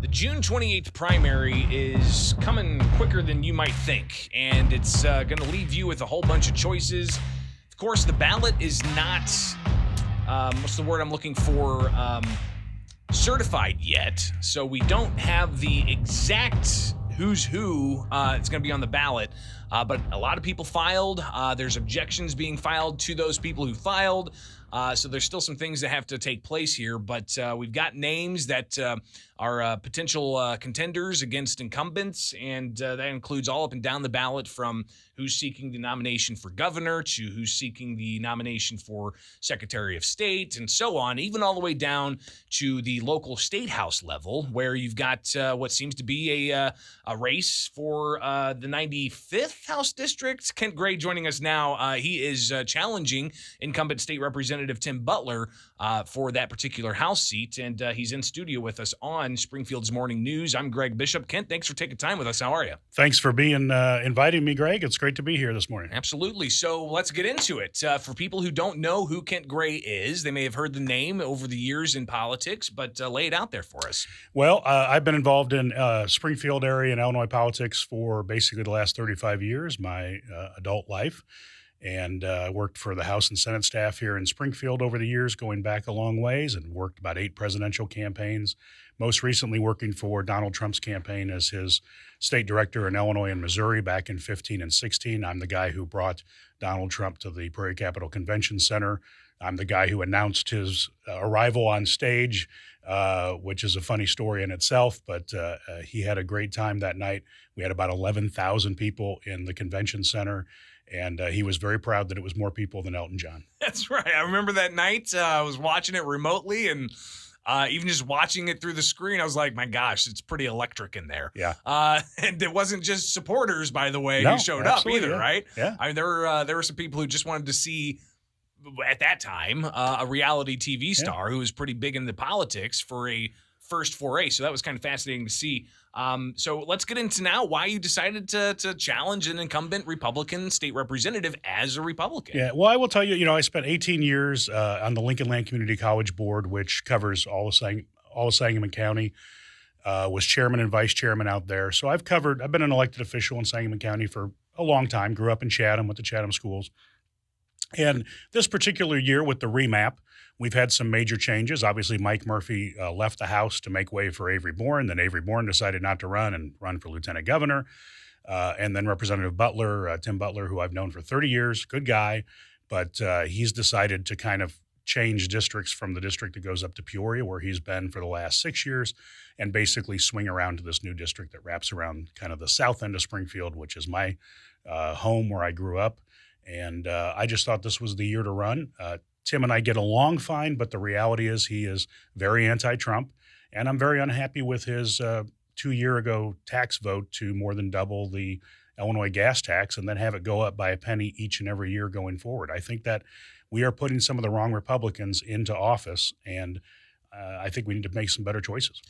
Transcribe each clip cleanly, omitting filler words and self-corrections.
The June 28th primary is coming quicker than you might think, and it's going to leave you with a whole bunch of choices. Of course, the ballot is not, what's the word I'm looking for, certified yet, so we don't have the exact who's who it's going to be on the ballot, but a lot of people filed. There's objections being filed to those people who filed, so there's still some things that have to take place here, but we've got names that are potential contenders against incumbents, and that includes all up and down the ballot, from who's seeking the nomination for governor to who's seeking the nomination for Secretary of State and so on, even all the way down to the local Statehouse level, where you've got what seems to be a race for the 95th House District. Kent Gray joining us now. He is challenging incumbent State Representative Tim Butler for that particular House seat, and he's in studio with us on Springfield's Morning News. I'm Greg Bishop. Kent, thanks for taking time with us. How are you? Thanks for being inviting me, Greg. It's great to be here this morning. Absolutely. So let's get into it. For people who don't know who Kent Gray is, they may have heard the name over the years in politics, but lay it out there for us. Well, I've been involved in Springfield area and Illinois politics for basically the last 35 years, my adult life. And worked for the House and Senate staff here in Springfield over the years, going back a long ways, and worked about 8 presidential campaigns. Most recently working for Donald Trump's campaign as his state director in Illinois and Missouri back in 15 and 16. I'm the guy who brought Donald Trump to the Prairie Capitol Convention Center. I'm the guy who announced his arrival on stage, which is a funny story in itself, but he had a great time that night. We had about 11,000 people in the convention center. And he was very proud that it was more people than Elton John. That's right. I remember that night. I was watching it remotely, and even just watching it through the screen, I was like, my gosh, it's pretty electric in there. Yeah. And it wasn't just supporters, by the way, who showed up either, yeah. right? Yeah. I mean, there were some people who just wanted to see, at that time, a reality TV star who was pretty big into politics for a first foray. So that was kind of fascinating to see. So let's get into now why you decided to challenge an incumbent Republican state representative as a Republican. Yeah, well, I will tell you, I spent 18 years on the Lincoln Land Community College Board, which covers all of Sangamon County, was chairman and vice chairman out there. So I've been an elected official in Sangamon County for a long time, grew up in Chatham with the Chatham schools. And this particular year with the remap, we've had some major changes. Obviously, Mike Murphy left the House to make way for Avery Bourne. Then Avery Bourne decided not to run and run for lieutenant governor. And then Representative Butler, Tim Butler, who I've known for 30 years, good guy, but he's decided to kind of change districts from the district that goes up to Peoria, where he's been for the last 6 years, and basically swing around to this new district that wraps around kind of the south end of Springfield, which is my home where I grew up. And I just thought this was the year to run. Tim and I get along fine, but the reality is he is very anti-Trump, and I'm very unhappy with his 2 year ago tax vote to more than double the Illinois gas tax and then have it go up by a penny each and every year going forward. I think that we are putting some of the wrong Republicans into office, and I think we need to make some better choices.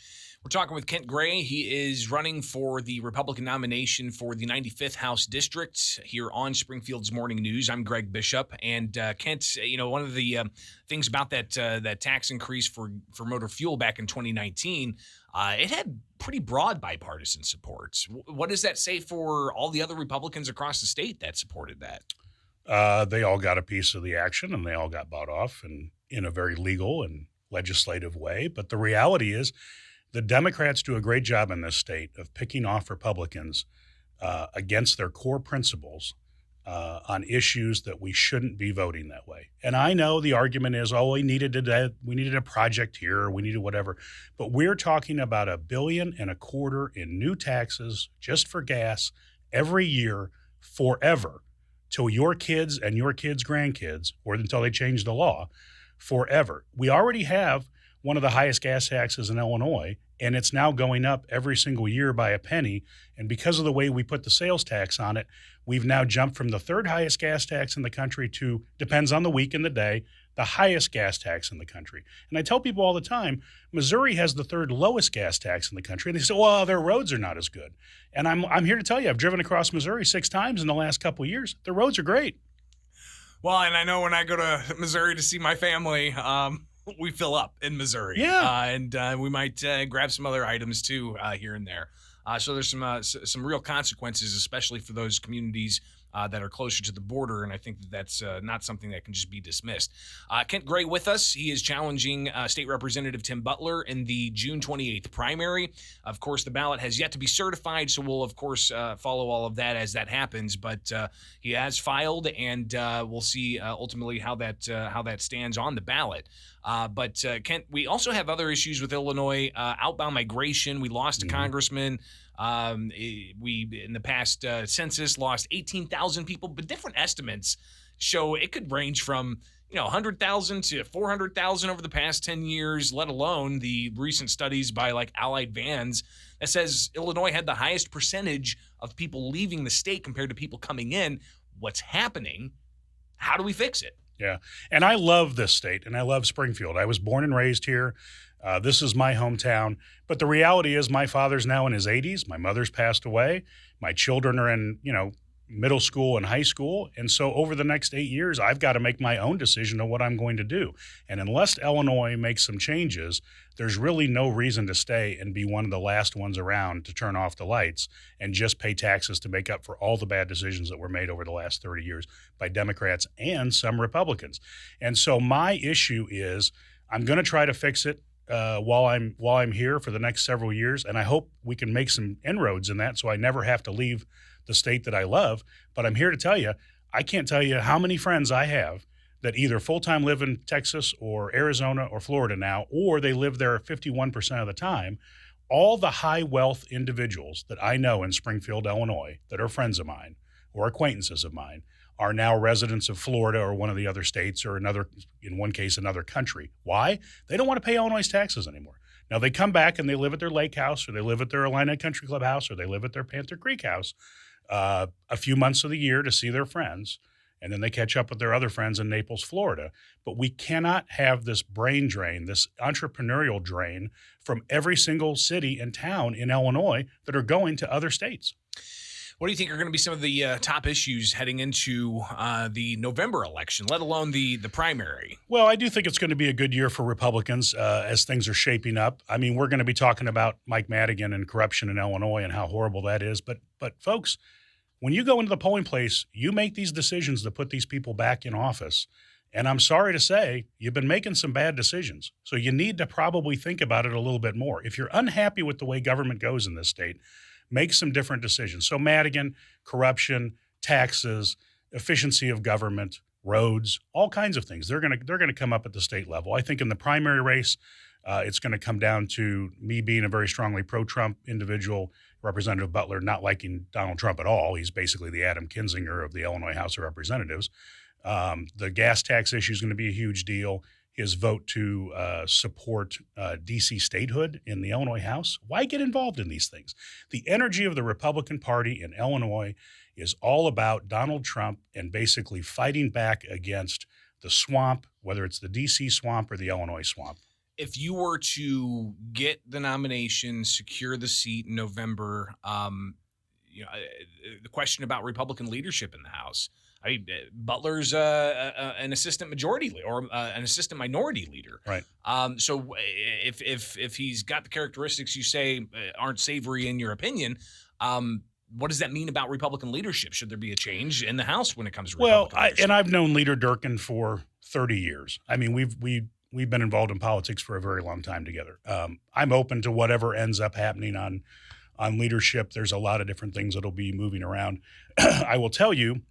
We're talking with Kent Gray. He is running for the Republican nomination for the 95th House District here on Springfield's Morning News. I'm Greg Bishop. And Kent, one of the things about that tax increase for motor fuel back in 2019, it had pretty broad bipartisan support. What does that say for all the other Republicans across the state that supported that? They all got a piece of the action, and they all got bought off, and in a very legal and legislative way. But the reality is, the Democrats do a great job in this state of picking off Republicans against their core principles on issues that we shouldn't be voting that way. And I know the argument is, we needed a project here, or we needed whatever. But we're talking about $1.25 billion in new taxes just for gas every year forever, till your kids and your kids' grandkids, or until they change the law, forever. We already have one of the highest gas taxes in Illinois, and it's now going up every single year by a penny. And because of the way we put the sales tax on it, we've now jumped from the 3rd highest gas tax in the country to, depends on the week and the day, the highest gas tax in the country. And I tell people all the time, Missouri has the 3rd lowest gas tax in the country. And they say, well, their roads are not as good. And I'm here to tell you, I've driven across Missouri 6 times in the last couple of years. The roads are great. Well, and I know when I go to Missouri to see my family, we fill up in Missouri. Yeah. And we might grab some other items too here and there. So there's some real consequences, especially for those communities that are closer to the border, and I think that's not something that can just be dismissed. Kent Gray with us. He is challenging State Representative Tim Butler in the June 28th primary. Of course, the ballot has yet to be certified, so we'll, of course, follow all of that as that happens, but he has filed, and we'll see ultimately how that stands on the ballot. But Kent, we also have other issues with Illinois, outbound migration. We lost a congressman. We, in the past census, lost 18,000 people, but different estimates show it could range from 100,000 to 400,000 over the past 10 years, let alone the recent studies by like Allied Vans that says Illinois had the highest percentage of people leaving the state compared to people coming in. What's happening? How do we fix it? Yeah. And I love this state, and I love Springfield. I was born and raised here. This is my hometown. But the reality is my father's now in his 80s. My mother's passed away. My children are in, middle school and high school. And so over the next 8 years, I've got to make my own decision on what I'm going to do. And unless Illinois makes some changes, there's really no reason to stay and be one of the last ones around to turn off the lights and just pay taxes to make up for all the bad decisions that were made over the last 30 years by Democrats and some Republicans. And so my issue is I'm going to try to fix it while I'm here for the next several years, and I hope we can make some inroads in that so I never have to leave the state that I love. But I'm here to tell you, I can't tell you how many friends I have that either full-time live in Texas or Arizona or Florida now, or they live there 51% of the time. All the high wealth individuals that I know in Springfield, Illinois, that are friends of mine or acquaintances of mine are now residents of Florida or one of the other states or another, in one case, another country. Why? They don't want to pay Illinois taxes anymore. Now they come back and they live at their lake house, or they live at their Illini Country Club house, or they live at their Panther Creek house a few months of the year to see their friends, and then they catch up with their other friends in Naples, Florida. But we cannot have this brain drain, this entrepreneurial drain from every single city and town in Illinois that are going to other states. What do you think are going to be some of the top issues heading into the November election, let alone the primary? Well, I do think it's going to be a good year for Republicans as things are shaping up. I mean, we're going to be talking about Mike Madigan and corruption in Illinois and how horrible that is. But folks, when you go into the polling place, you make these decisions to put these people back in office. And I'm sorry to say, you've been making some bad decisions. So you need to probably think about it a little bit more. If you're unhappy with the way government goes in this state, make some different decisions. So Madigan, corruption, taxes, efficiency of government, roads, all kinds of things. They're going to come up at the state level. I think in the primary race, it's going to come down to me being a very strongly pro-Trump individual, Representative Butler not liking Donald Trump at all. He's basically the Adam Kinzinger of the Illinois House of Representatives. The gas tax issue is going to be a huge deal. His vote to support D.C. statehood in the Illinois House. Why get involved in these things? The energy of the Republican Party in Illinois is all about Donald Trump and basically fighting back against the swamp, whether it's the D.C. swamp or the Illinois swamp. If you were to get the nomination, secure the seat in November, the question about Republican leadership in the House. I mean, Butler's an assistant majority or an assistant minority leader. Right. So if he's got the characteristics you say aren't savory in your opinion, what does that mean about Republican leadership? Should there be a change in the House when it comes to Republican leadership? I've known Leader Durkin for 30 years. I mean, we've been involved in politics for a very long time together. I'm open to whatever ends up happening on leadership. There's a lot of different things that'll be moving around. I will tell you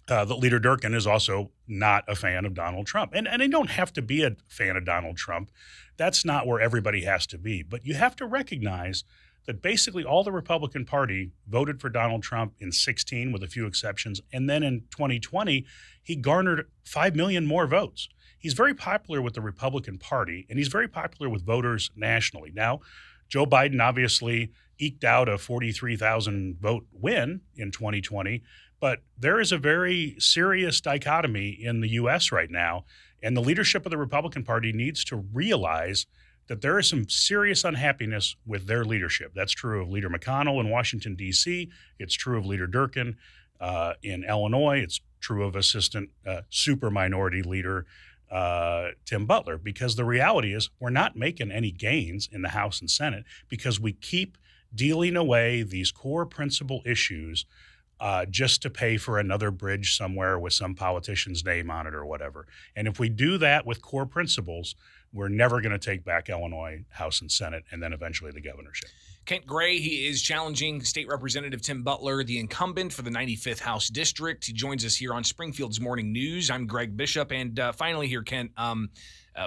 that Leader Durkin is also not a fan of Donald Trump. And they don't have to be a fan of Donald Trump. That's not where everybody has to be. But you have to recognize that basically all the Republican Party voted for Donald Trump in 2016 with a few exceptions. And then in 2020, he garnered 5 million more votes. He's very popular with the Republican Party, and he's very popular with voters nationally. Now, Joe Biden obviously eked out a 43,000 vote win in 2020, but there is a very serious dichotomy in the U.S. right now, and the leadership of the Republican Party needs to realize that there is some serious unhappiness with their leadership. That's true of Leader McConnell in Washington, D.C. It's true of Leader Durkin in Illinois. It's true of Assistant Super Minority Leader Tim Butler, because the reality is we're not making any gains in the House and Senate because we keep dealing away these core principle issues just to pay for another bridge somewhere with some politician's name on it or whatever. And if we do that with core principles, we're never going to take back Illinois House and Senate and then eventually the governorship. Kent Gray, he is challenging State Representative Tim Butler, the incumbent for the 95th House District. He joins us here on Springfield's Morning News. I'm Greg Bishop. And finally here, Kent,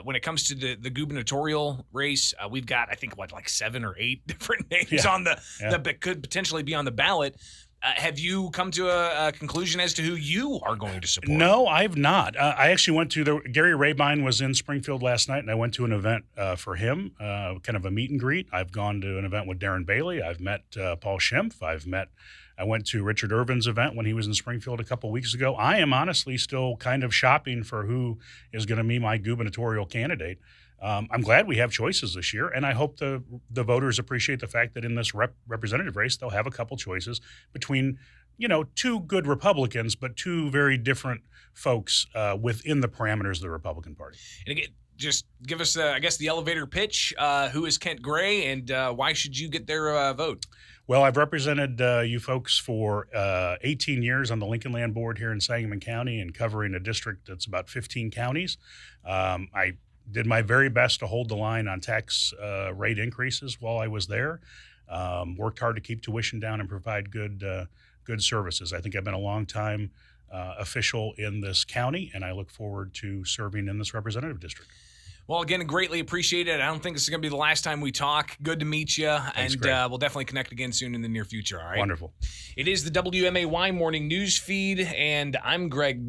when it comes to the gubernatorial race, we've got, I think, like 7 or 8 different names on that could potentially be on the ballot. Have you come to a conclusion as to who you are going to support? No, I've not. I actually went to Gary Rabine was in Springfield last night, and I went to an event for him, kind of a meet and greet. I've gone to an event with Darren Bailey. I've met Paul Schimpf. I went to Richard Irvin's event when he was in Springfield a couple weeks ago. I am honestly still kind of shopping for who is going to be my gubernatorial candidate. I'm glad we have choices this year, and I hope the voters appreciate the fact that in this representative race, they'll have a couple choices between, two good Republicans, but two very different folks within the parameters of the Republican Party. And again, just give us, the elevator pitch. Who is Kent Gray, and why should you get their vote? Well, I've represented you folks for 18 years on the Lincoln Land Board here in Sangamon County and covering a district that's about 15 counties. I did my very best to hold the line on tax rate increases while I was there. Worked hard to keep tuition down and provide good services. I think I've been a long time official in this county, and I look forward to serving in this representative district. Well, again, greatly appreciate it. I don't think this is going to be the last time we talk. Good to meet you, and we'll definitely connect again soon in the near future, all right? Wonderful. It is the WMAY Morning News Feed, and I'm Greg